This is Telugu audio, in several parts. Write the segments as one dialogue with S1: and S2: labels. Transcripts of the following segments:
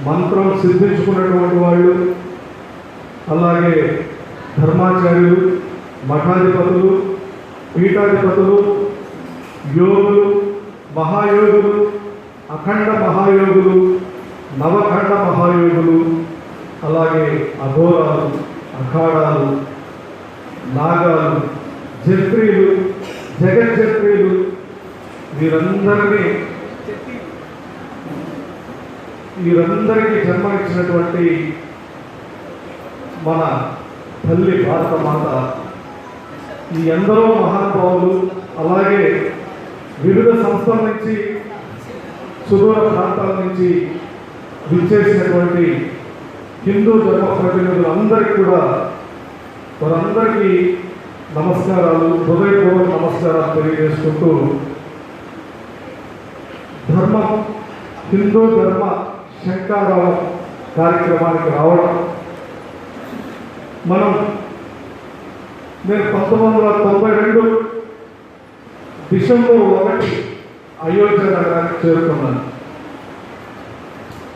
S1: మంత్రం సిద్ధించుకున్నటువంటి వాళ్ళు, అలాగే ధర్మాచార్యులు, మఠాధిపతులు, పీఠాధిపతులు, యోగులు, మహాయోగులు, అఖండ మహాయోగులు, నవఖండ మహాయోగులు, అలాగే అఘోరాలు, అఖాడాలు, నాగాలు, జత్రీలు, జగజ్జత్రీలు, వీరందరికీ జన్మనిచ్చినటువంటి మన తల్లి భారత మాత, ఈ ఎందరో మహానుభావులు, అలాగే వివిధ సంస్థల నుంచి, సుదూర ప్రాంతాల నుంచి విచ్చేసినటువంటి హిందూ ధర్మ ప్రతినిధులందరికీ కూడా వారందరికీ నమస్కారాలు, హృదయపూర్వక నమస్కారాలు తెలియజేసుకుంటూ, హిందూ ధర్మ శంకారావం కార్యక్రమానికి రావడం, నేను 1992 డిసెంబర్ 1 అయోధ్య నగరానికి చేరుకున్నాను.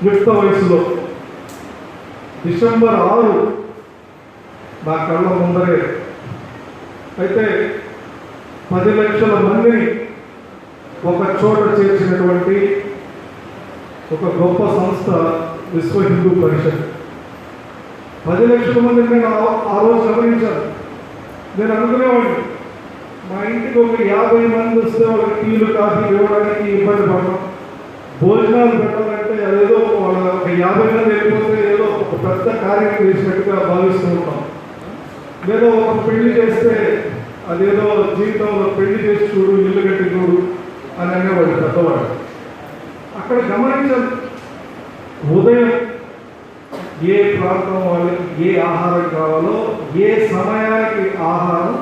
S1: యుక్త వయసులో డిసెంబర్ 6 నా కళ్ళ ముందరే. అయితే 10 లక్షల మందిని ఒక చోట చేర్చినటువంటి ఒక గొప్ప సంస్థ విశ్వ హిందూ పరిషత్. 10 లక్షల మందిని నేను ఆ రోజు గమనించాను. నేను అనుకునేవాడిని, మా ఇంటికి ఒక 50 మంది వస్తే వాళ్ళకి టీలు కాఫీ ఇవ్వడానికి ఇబ్బంది పడడం, భోజనాలు పెట్టాలంటే అదేదో వాళ్ళ ఒక 50 మంది వెళ్ళిపోతే ఏదో ఒక పెద్ద కార్యం చేసినట్టుగా భావిస్తూ ఉంటాం. ఏదో ఒక పెళ్లి చేస్తే అదేదో జీవితంలో పెళ్లి చేసి చూడు, ఇల్లు కట్టి చూడు అని అనేవాడు పెద్దవాడు. అక్కడ గమనించాలి, ఉదయం ఏ ప్రాంతం వాళ్ళకి ఏ ఆహారం కావాలో, ఏ సమయానికి ఆహారం,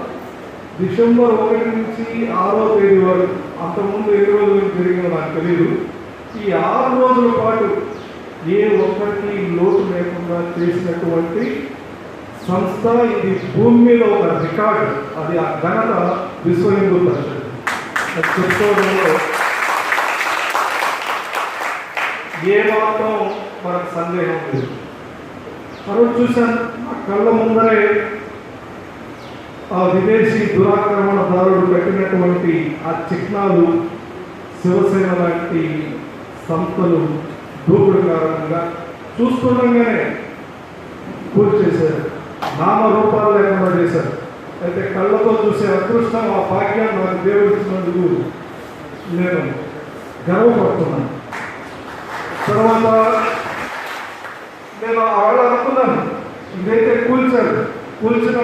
S1: డిసెంబర్ 1 నుంచి 6వ తేదీ వరకు, అంతకుముందు 7 రోజులు జరిగిందో నాకు తెలియదు, ఈ 6 రోజుల పాటు ఏ ఒక్కరికి లోటు లేకుండా చేసినటువంటి సంస్థ ఇది. భూమి మీద ఒక రికార్డు, అది ఆ ఘనత విశ్వ హిందూ పరిషత్. అది చెప్పుకోవడంలో ఏ మాత్రం మనకు సందేహం లేదు. మరో చూశాను, ఆ కళ్ళ ముందరే ఆ విదేశీ దురాక్రమణదారుడు పెట్టినటువంటి ఆ చిహ్నాలు, శివసేన లాంటి సంస్థలు దూకుడు కారణంగా చూస్తుండగానే పూర్తి చేశారు, నామరూపాలు లేకుండా చేశారు. అయితే కళ్ళతో చూసే అదృష్టం, ఆ భాగ్యాన్ని నాకు దేవుడు ఇచ్చినందుకు నేను గర్వపడుతున్నాను. తర్వాత నేను ఆవిడ అనుకున్నాను, ఇదైతే కూల్చిన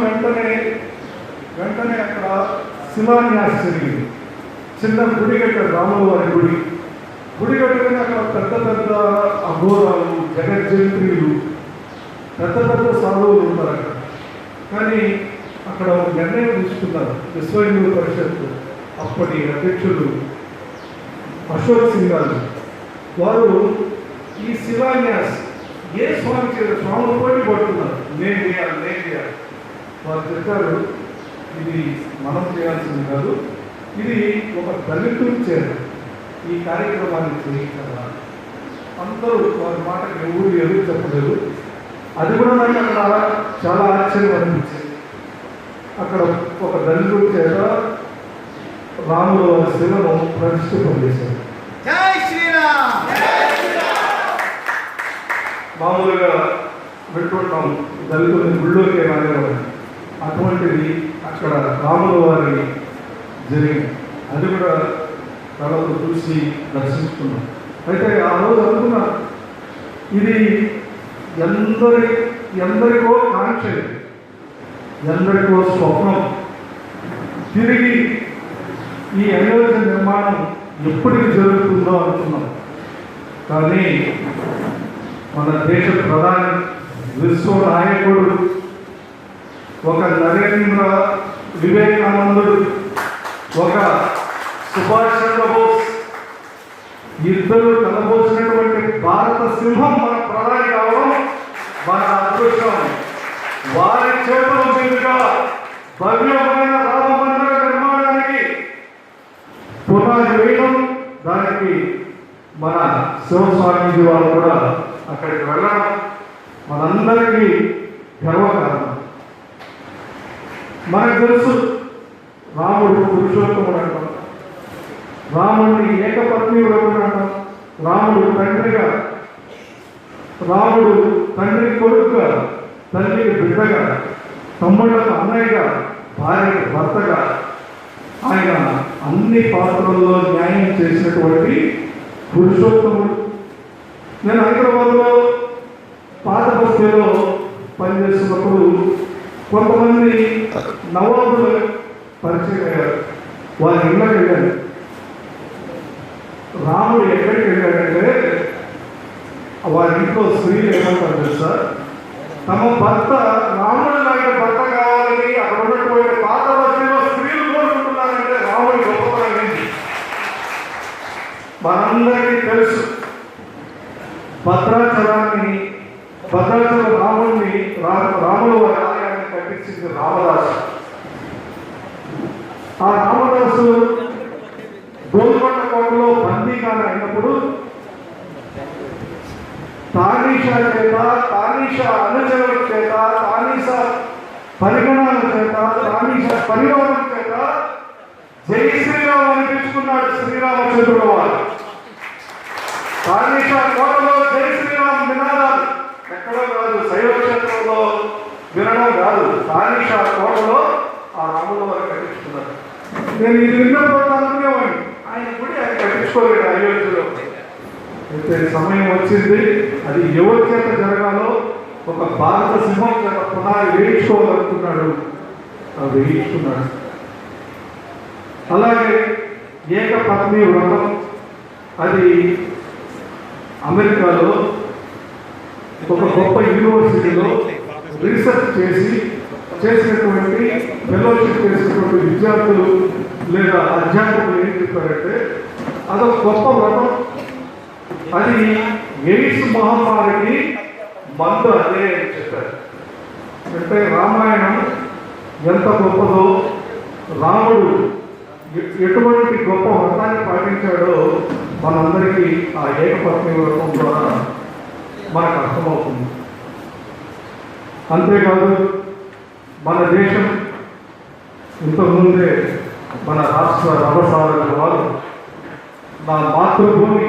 S1: వెంటనే అక్కడ శిలాన్యాసం జరిగింది. చిన్న గుడి కట్టారు, రాముల వారి గుడి కట్టుకుని అక్కడ పెద్ద అఘోరాలు, జగజ్జంత్రీలు, పెద్ద సాధువులు ఉంటారు అక్కడ. కానీ అక్కడ ఒక నిర్ణయం తీసుకున్నారు విశ్వ హిందూ పరిషత్ అప్పటి అధ్యక్షుడు అశోక్ సింగ్ గారు. వారు ఈ శిలాన్యాస్ ఏ స్వామి స్వాములు పోటీ పడుతున్నారు, నేను చేయాలి. వారు చెప్పారు, ఇది మనం చేయాల్సింది కాదు, ఇది ఒక దళితులు చేయాలి, ఈ కార్యక్రమాన్ని చేయించాలా. అందరూ వారి మాటకి ఎవరు ఎదురు చెప్పలేదు. అది కూడా నాకు అక్కడ చాలా ఆశ్చర్యం అనిపించింది. అక్కడ ఒక దళితుడి చేత రాముల వారి శిలను ప్రతిష్ఠింపజేశారు. మామూలుగా పెట్టుకుంటాం దళితుల్ని గుళ్ళోకే రానివ్వాలి, అటువంటిది అక్కడ రాముల వారి జరిగింది. అది కూడా కళతో చూసి దర్శించుకున్నాం. అయితే ఆ రోజు అనుకున్నా, ఇది ఎందరికో కాంక్ష, ఎందరికో స్వప్నం. తిరిగి ఈ అయోధ్య నిర్మాణం ఎప్పటికి జరుగుతుందో అనుకున్నాం. కానీ మన దేశ ప్రధాని, విశ్వ నాయకుడు, ఒక నరేంద్ర వివేకానందుడు, ఒక సుభాష్ చంద్రబోస్, ఇద్దరు కలబోసినటువంటి భారత సింహం మన ప్రధాని కావడం మన అదృష్టం. వారి చేతుల మీదుగా భవ్యమైన రామ మందిర నిర్మాణానికి పునాది వేయడం, దానికి మన శివస్వామీజీ వారు కూడా అక్కడికి వెళ్ళడం మనందరికీ గర్వకారణం. మనకు తెలుసు రాముడు పురుషోత్తముడు అంటాం, రాముడిని ఏకపత్ని వ్రతుడు అంటాం, రాముడు తండ్రిగా, రాముడు తండ్రి కొడుకుగా, తల్లికి బిడ్డగా, తమ్ముళ్లకు అన్నయ్యగా, భార్యకు భర్తగా ఆయన అన్ని పాత్రల్లో న్యాయం చేసినటువంటి పురుషోత్తముడు. నేను హైదరాబాద్లో పాత బస్తీలో పనిచేస్తున్నప్పుడు కొంతమంది నవాబులు పరిచయం అయ్యారు. వారి ఇళ్ళకి వెళ్ళారు. రాముడు ఎక్కడికి వెళ్ళాడంటే వారి ఇంట్లో స్త్రీలు ఏమంటారు తెలుసా, తమ భర్త రాముడు లాంటి భర్త కావాలని అక్కడ ఉన్నటువంటి పాత బస్తీలో స్త్రీలు కోరుకుంటున్నారంటే రాముడి గొప్పతనం ఏంటి మనందరికీ తెలుసు. భద్రాచలం రాముడిని రాముడు వారి ఆలయాన్ని కట్టించింది రామదాసు. ఆ రామదాసు గోల్కొండ కోటలో బందీగానే అయినప్పుడు తానీషా చేత, తానీషా అనుచరుల చేత, తానీషా పరిగణాల చేత, తానీషా పరివారం చేత జై శ్రీరామ్ అనిపించుకున్నాడు శ్రీరామచంద్రుడు వారు. తానీషా కోటలో జై శ్రీరామ్ వినాదాలు ఎక్కడో కాదు, శైవ క్షేత్రంలో వినడం కాదు, తానీషా కోటలో ఆ రాముల వారు కట్టించుకున్నారు. నేను ఇది విన్నప్పుడు అనుకునేవాడిని, ఆయన గుడి ఆయన కట్టించుకోలేడు అయోధ్యలో. అయితే సమయం వచ్చింది, అది ఎవరి చేత జరగాలో ఒక భారత సింహం చేత పునాది వేయించుకోవాలనుకున్నాడు, వేయించుకున్నాడు. అలాగే ఏకపత్ని వ్రతం అది అమెరికాలో ఒక గొప్ప యూనివర్సిటీలో రీసెర్చ్ చేసినటువంటి ఫెలోషిప్ చేసినటువంటి విద్యార్థులు లేదా అధ్యాపకులు ఏం చెప్పారంటే అదొక గొప్ప వ్రతం, అది ఎయిడ్స్ మహమ్మారికి మందు అదే అని చెప్పారు. అంటే రామాయణం ఎంత గొప్పదో, రాముడు ఎటువంటి గొప్ప వ్రతాన్ని పాటించాడో మనందరికీ ఆ ఏకపత్ని వ్రతం ద్వారా మనకు అర్థమవుతుంది. అంతేకాదు మన దేశం ఇంతకుముందే మన రాష్ట్ర రభసారథి వారు నా మాతృభూమి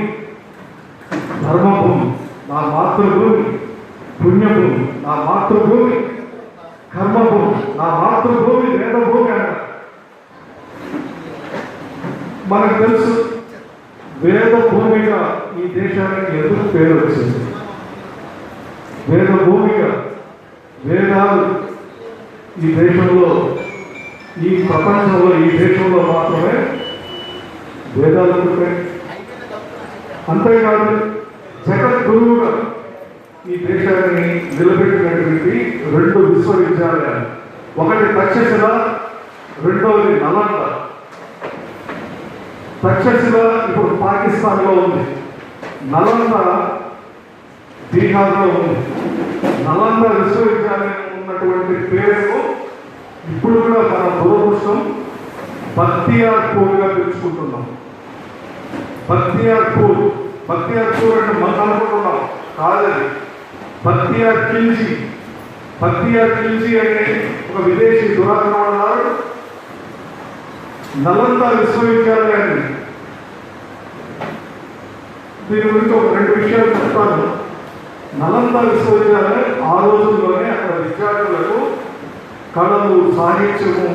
S1: ధర్మభూమి, నా మాతృభూమి పుణ్యభూమి, నా మాతృభూమి కర్మభూమి, నా మాతృభూమి వేదభూమి అన్నారు. మనకు తెలుసు వేదభూమిగా ఈ దేశానికి ఎందుకు పేరు వచ్చింది. వేదభూమిగా వేదాలు ఈ దేశంలో, ఈ ప్రపంచంలో, ఈ దేశంలో మాత్రమే వేదాలు ఉంటాయి. అంతేకాదు జగద్గురువుగా ఈ దేశాన్ని నిలబెట్టినటువంటి 2 విశ్వవిద్యాలయాలు, ఒకటి తక్షశిల, రెండవది నలంద. తక్షశిల ఇప్పుడు పాకిస్తాన్లో ఉంది, నలంద బీహార్లో ఉంది. నలంద విశ్వవిద్యాలయం ఉన్నటువంటి పేరు ఇప్పుడు కూడా మన దురదృష్టం బక్తియార్పూర్గా పిలుచుకుంటున్నాం. బక్తియార్పూర్ అంటే మనం అనుకుంటున్నాం, కాదని బక్తియార్ ఖిల్జీ అనే ఒక విదేశీ దురాక్రమణదారు నలంద విశ్వవిద్యాలయాన్ని, దీని గురించి ఒక 2 విషయాలు చెప్తాను. నలంద విశ్వవిద్యాలయం ఆ రోజుల్లోనే అక్కడ విద్యార్థులకు కళలు, సాహిత్యము,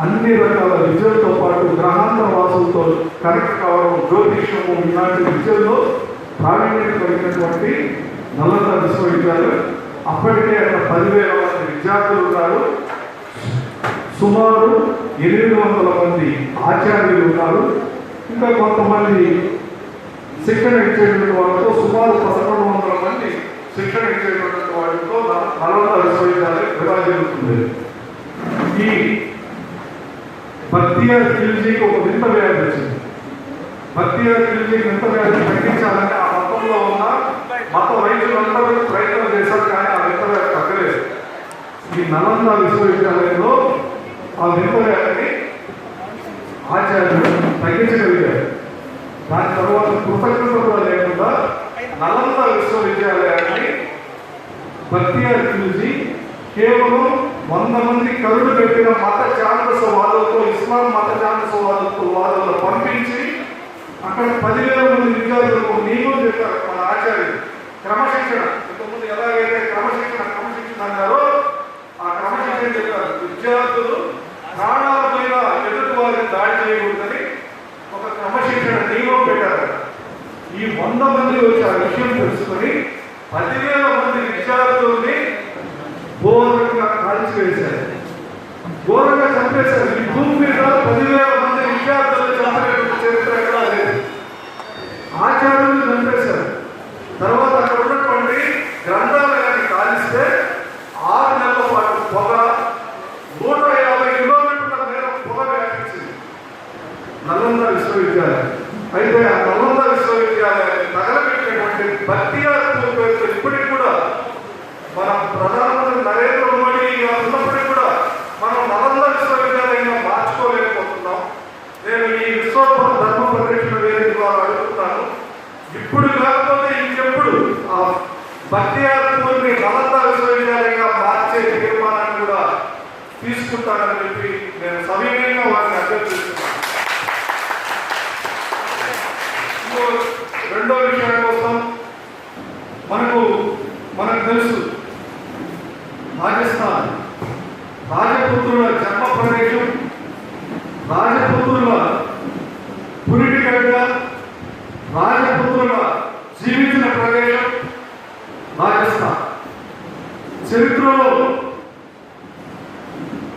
S1: అన్ని రకాల విద్యలతో పాటు గ్రహాంతర వాసులతో కనెక్ట్ కావడం, జ్యోతిష్యము ఇలాంటి విద్యల్లో ప్రావీణ్యం కలిగినటువంటి నలంద విశ్వవిద్యాలయం. అప్పటికే అక్కడ 10,000 మంది విద్యార్థులు ఉన్నారు, సుమారు 800 మంది ఆచార్యులు ఉన్నారు, ఇంకా కొంతమంది శిక్షణ ఇచ్చేటువంటి వాళ్ళతో సుమారు 1100 మంది శిక్షణ ఇచ్చేటువంటి వాటితో నలంద విశ్వవిద్యాలయం విరాజిల్లుతుంది. ఈ బక్తియార్ ఖిల్జీకి ఒక వింత వ్యాధి వచ్చింది. బక్తియార్ ఖిల్జీకి వింత వ్యాధి తగ్గించాలని ఆ మతంలో ఉన్న మత వైద్యులందరూ ప్రయత్నం చేశారు, కానీ ఆ వింత వ్యాధి తగ్గలేదు. ఈ నలంద విశ్వవిద్యాలయంలో ఆ వింత వ్యాధిని ఆచార్యులు తగ్గించగలిగారు. దాని తర్వాత కృతజ్ఞత లేకుండా నలంద విశ్వవిద్యాలయాన్ని 100 మంది కరుడు పెట్టిన మత ఛాందసవాదులతో, ఇస్లాం మత ఛాందసవాదులతో పంపించి అక్కడ 10,000 మంది విద్యార్థులకు నియమం చెప్పారు మన ఆచార్యులు. క్రమశిక్షణ, ఇంతకుముందు ఎలాగైతే క్రమశిక్షణ అన్నారో ఆ క్రమశిక్షణ చెప్పారు. విద్యార్థులు ప్రాణాలపైన ఎదుటి వారిని దాడి చేయకూడదని ఒక క్రమశిక్షణ నియమం పెట్టారు. ఈ 100 మంది వచ్చి ఆ విషయం తెలుసుకొని 10,000 మంది విద్యార్థుల్ని ఘోరంగా కాల్చివేశారు, ఘోరంగా చంపేశారు. ఈ భూమి మీద 10,000 మంది విద్యార్థులను చంపేటువంటి చరిత్ర ఎక్కడా లేదు. ఆచార్యులు చంపేశారు. తర్వాత అక్కడ ఉన్నటువంటి గ్రంథాలయాన్ని కాలిస్తే 6 నెలల పాటు పొగ, 150 కిలోమీటర్ల మేర పొగ వ్యాపించింది నలంద విశ్వవిద్యాలయం. అయితే ఆ నలంద విశ్వవిద్యాలయాన్ని తగలబెట్టినటువంటి భక్తియాత్మక పేరుతో ఇప్పటికి కూడా మన ప్రధానమంత్రి నరేంద్ర మోడీ ఉన్నప్పటికీ కూడా మనం నలంద విశ్వవిద్యాలయంగా మార్చుకోలేకపోతున్నాం. నేను ఈ విశ్వ ధర్మ పరిరక్షణ వేదిక ద్వారా అడుగుతున్నాను, ఇప్పుడు కాకపోతే ఇంకెప్పుడు ఆ భక్తియాత్మని నలంద విశ్వవిద్యాలయంగా మార్చే తీర్మానాన్ని కూడా తీసుకుంటానని చెప్పి నేను సవినయంగా వారిని అభ్యర్థిస్తున్నాను. రెండో విషయం కోసం మనకు తెలుసు, రాజస్థాన్ రాజపుత్రుల జన్మ ప్రదేశం, రాజపుత్రుల పురిటిగడ్డ, రాజపుత్రుల జీవించిన ప్రదేశం రాజస్థాన్. చరిత్రలో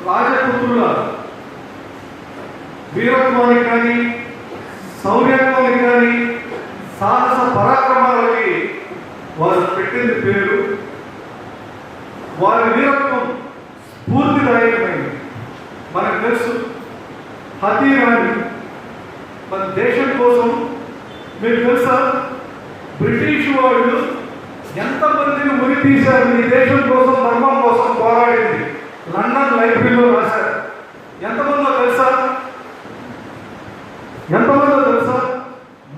S1: రాజపుత్రుల వీరత్వానికి కానీ, శౌర్యాత్వానికి కానీ, సాహస పరాక్రమాలకి వారు పెట్టింది పేరు. వారి వీరత్వం స్ఫూర్తిదాయకమైంది. మనకు తెలుసు, హతీరాణి మన దేశం కోసం, మీకు తెలుసా బ్రిటిష్ వాళ్ళు ఎంతమందిని ఉరి తీశారు ఈ దేశం కోసం, ధర్మం కోసం పోరాడింది. లండన్ లైబ్రరీలో రాశారు. ఎంతమందో తెలుసా?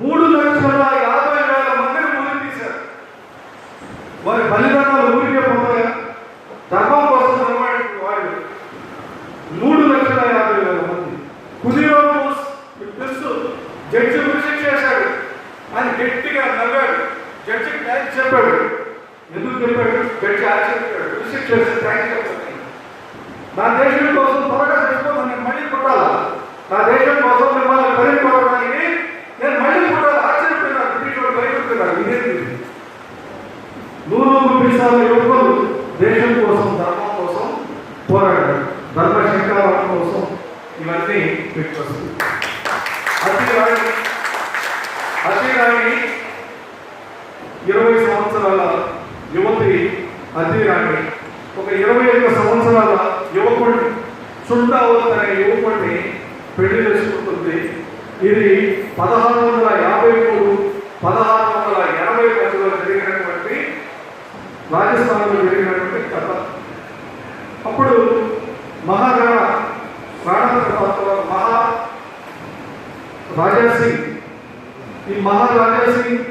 S1: 3,50,000 మందిని ఉరి తీశారు. వారి బలిదానాలు ఊరికే పోతాయా? ధర్మం కోసం నిలబడి వాళ్ళు 3,50,000 మంది. కుదిరో మీకు తెలుసు, జడ్జి ఉరిశిక్ష చేశాడు. ఆయన గట్టిగా నవ్వాడు. జడ్జికి థ్యాంక్స్ చెప్పాడు. ఎందుకు చెప్పాడు? జడ్జి ఆశ్చర్యపోయాడు. ఉరిశిక్ష చేసి థ్యాంక్స్ చెప్పాడు. నా దేశం కోసం త్వరగా చేసుకోమని నేను మళ్ళీ పుట్టాలా? నా దేశం కోసం మిమ్మల్ని బయటపడడానికి నేను మళ్ళీ పుట్టాలి. ఆశ్చర్యపోయినాడు. బ్రిటిష్ వాడు భయపడుతున్నాడు. ఇదేంటి? 100 యువకులు దేశం కోసం, ధర్మం కోసం పోరాడారు. ధర్మ శంకరావరం కోసం ఇవన్నీ పెట్టుకొస్తుంది. అతిరాణి 20 సంవత్సరాల యువతి అతిరాణి ఒక 21 సంవత్సరాల యువకుడిని, చుండావత్ అనే యువకుడిని పెళ్లి చేసుకుంటుంది. ఇది 1653, 1680 మధ్యలో జరిగినటువంటి రాజస్థాన్లో జరిగినటువంటి కథ. అప్పుడు రాజాసింగ్, ఈ మహారాజాసింగ్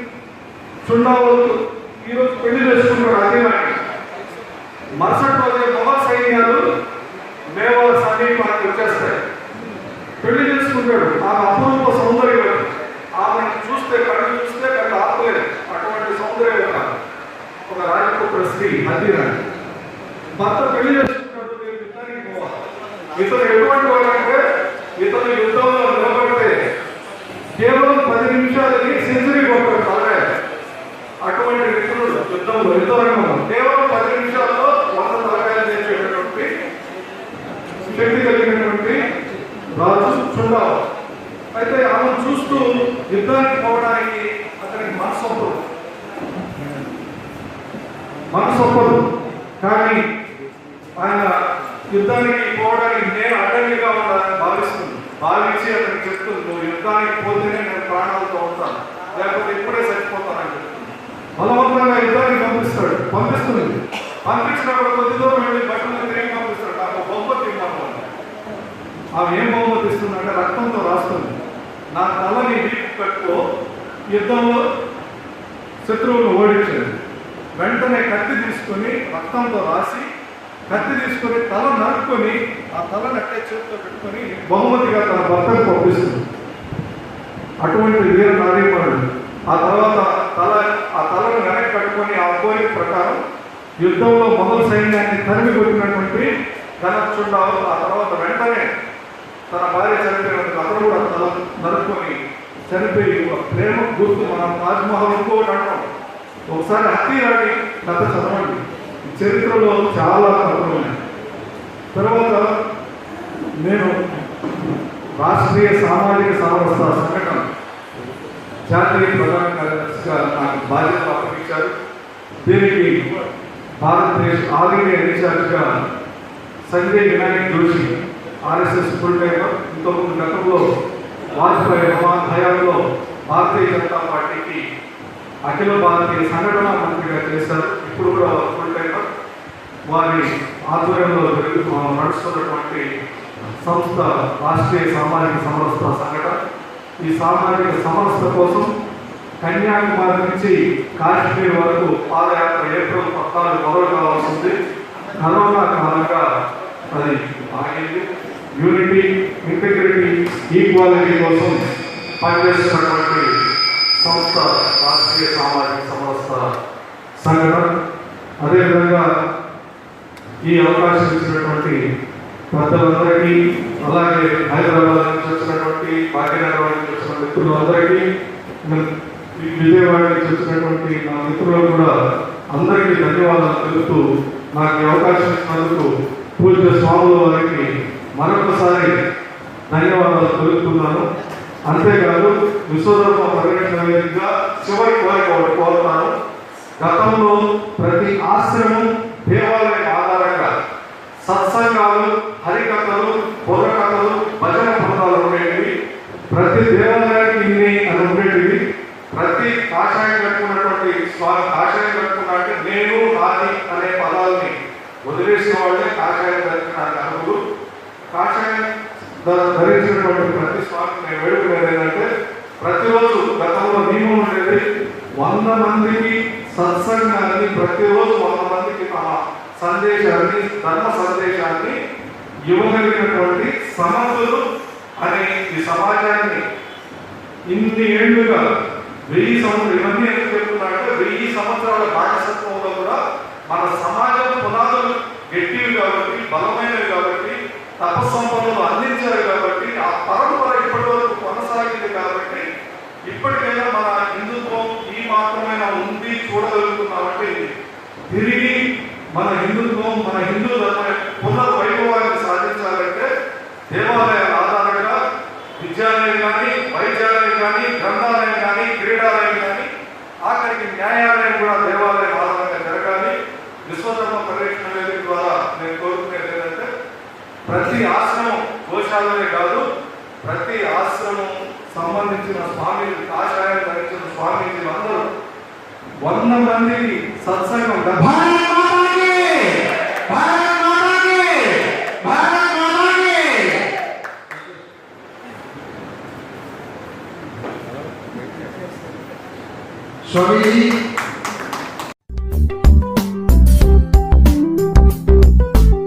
S1: చుండావత్ ఈరోజు పెళ్లి చేసుకుంటాడు అతిరాణి. మరుసటి రోజే మొఘల్ సైన్యాలు మేవార్ సమీపానికి వచ్చేస్తాయి. పెళ్లి చేసుకుంటాడు. ఆమె అపూర్వ సౌందర్యం. ఆమెను చూస్తే కళ్ళు ఆపలేదు. అటువంటి సౌందర్యం ఒక రాజపుత్ర స్త్రీ అతిరాణి. భర్త పెళ్లి చేసుకుంటాడు. నేను యుద్ధానికి పోవాలి. ఇతను ఎటువంటి వాడంటే, ఇతను యుద్ధంలో నిలబడితే కేవలం 10 నిమిషాలకి సెంచరీ కొట్టాడు తలకాయ. అటువంటి వ్యక్తులు యుద్ధరంగంలో కేవలం 10 నిమిషాల్లో 100 తలకాయలు నేర్చేటటువంటి శక్తి కలిగినటువంటి రాజు చుండావత్. అయితే ఆమెను చూస్తూ యుద్ధానికి పోవడానికి అతనికి మనసొప్పదు. కానీ ఆయన యుద్ధానికి పోవడానికి నేను అడ్డంకిగా ఉండాలని భావించి అతనికి చెప్తుంది, నువ్వు యుద్ధానికి పోతేనే నేను ప్రాణాలతో ఉంటాను, లేకపోతే ఇప్పుడే చచ్చిపోతానని చెప్తుంది. బలవంతంగా యుద్ధానికి పంపిస్తుంది. పంపించినప్పుడు కొద్ది దూరం వెళ్ళి బట్టలు తిరిగి పంపిస్తాడు. నాకు బహుమతి ఇవ్వను. ఆమె ఏం బహుమతి ఇస్తుందంటే రక్తంతో రాస్తుంది, నా తలని వీపు కట్టుకో, యుద్ధంలో శత్రువును ఓడించాడు. వెంటనే కత్తి తీసుకొని రక్తంతో రాసి కత్తి తీసుకొని తల నరుక్కొని ఆ తలని అట్టే చేతితో పెట్టుకొని బహుమతిగా తన భర్తకు పంపిస్తుంది. అటువంటి వీర నారీమణుడు ఆ తర్వాత ఆ తలను వెనక్కి కట్టుకొని ఆ కోరిక ప్రకారం యుద్ధంలో మొఘల్ సైన్యాన్ని తరిమి కొట్టినటువంటి ధనచుండాలు ఆ తర్వాత వెంటనే తన భార్య చనిపోయినందుకు అతను కూడా తల నరుక్కొని చనిపోయి ప్రేమ గుర్తు మనం తాజ్మహల్ ఇంకోటి అంటాం. ఒకసారి హత్యరాని కథ చదవండి, చరిత్రలో చాలా కథలు ఉన్నాయి. తర్వాత నేను రాష్ట్రీయ సామాజిక సమరస సంఘటన జాతీయ ప్రధాన కార్యదర్శిగా నాకు బాధ్యత అప్పగించారు. దీనికి భారతదేశ ఆల్ ఇండియా ఇన్ఛార్జ్గా Sanjay Vinayak Joshi RSS full timer, ఇంతకుముందు గతంలో వాజ్పేయి హయాంలో భారతీయ జనతా పార్టీకి అఖిల భారతీయ సంఘటన మంత్రిగా చేశారు. ఇప్పుడు కూడా ఫుల్ టైమర్. వారి ఆధ్వర్యంలో నడుస్తున్నటువంటి సంస్థ రాష్ట్రీయ సామాజిక సమరస సంఘటన. ఈ సామాజిక సమరసత కోసం కన్యాకుమారి నుంచి కాశ్మీర్ వరకు పాదయాత్ర ఏప్రిల్ 14 మొదలు కావాల్సి ఉంది. కరోనా కారణంగా అది ఆగింది. యూనిటీ, ఇంటిగ్రిటీ, ఈక్వాలిటీ కోసం పనిచేస్తున్నటువంటి సంస్థ రాష్ట్రీయ సామాజిక సమరస సంఘటన. అదేవిధంగా ఈ అవకాశం ఇచ్చినటువంటి పెద్దలందరికీ, అలాగే హైదరాబాద్ నుంచి వచ్చినటువంటి, భాగ్యనగరం నుంచి వచ్చిన మిత్రులందరికీ, విజయవాడ నుంచి వచ్చినటువంటి నా మిత్రులకు కూడా అందరికీ ధన్యవాదాలు తెలుపుతూ నాకు ఈ అవకాశం ఇచ్చినందుకు పూజ్య స్వాముల వారికి మరొకసారి ధన్యవాదాలు తెలుపుతున్నాను. అంతేకాదు విశ్వధర్మ పరిరక్షణ వేదికగా చివరి కోరిక ఒకటి కోరుతాను. గతంలో ప్రతి ఆశ్రమం దేవాలయం ఆధారంగా సత్సంగాలు, హరికథలు, బుర్రకథలు, భజన బృందాలు ఉండేటివి. ప్రతి దేవాలయానికి ఇన్ని అని ఉండేటివి. ప్రతి కాషాయం కట్టుకున్నటువంటి స్వామి కాషాయం కట్టుకున్నా అంటే నేను నాది అనే పదాలని వదిలేసిన వాళ్ళే కాషాయం ధరించడానికి అర్హులు. కాషాయం ధరించినటువంటి ప్రతి స్వామికి నేను వేడుకునేది ఏంటంటే, ప్రతిరోజు గతంలో నియమం ఉండేది 100 మందికి సత్సంగాన్ని, ప్రతిరోజు 100 మందికి తమ సందేశాన్ని, ధర్మ సందేశాన్ని ఇవ్వగలిగినటువంటి సమర్థులు అనే ఈ సమాజాన్ని ఇన్ని ఏళ్లుగా 1000 సంవత్సరాలు, ఇవన్నీ ఎందుకు చెప్తున్నారంటే 1000 సంవత్సరాల బానిసత్వంలో కూడా మన సమాజం పునాదులు గట్టివి కాబట్టి, బలమైనవి కాబట్టి, తపస్సంపదలు అందించారు కాబట్టి, ఆ పరంపర ఇప్పటి వరకు కొనసాగింది కాబట్టి, ఇప్పటికైనా మన హిందుత్వం ఈ మాత్రమైనా ఉంది చూడగలుగుతున్నామంటే, తిరిగి మన హిందుత్వం, మన హిందూ ధర్మ పునర్వైభవాన్ని సాధించాలంటే దేవాలయాల ఆధారంగా విద్యాలయం కానీ, వైద్యాలయం కానీ, గ్రంథాలయం కానీ, క్రీడాలయం కానీ, ఆఖరికి న్యాయాలయం కూడా దేవాలయం ఆధారంగా జరగాలి. విశ్వధర్మ పరిరక్షణ వేదిక ద్వారా నేను కోరుకునేది ఏంటంటే, ప్రతి ఆశ్రమం గోశాలనే కాదు, ప్రతి ఆశ్రమం సంబంధించిన స్వామీజీ, కాషాయం ధరించిన స్వామీజీలు అందరూ 100 మందికి సత్సంగం
S2: स्वामी जी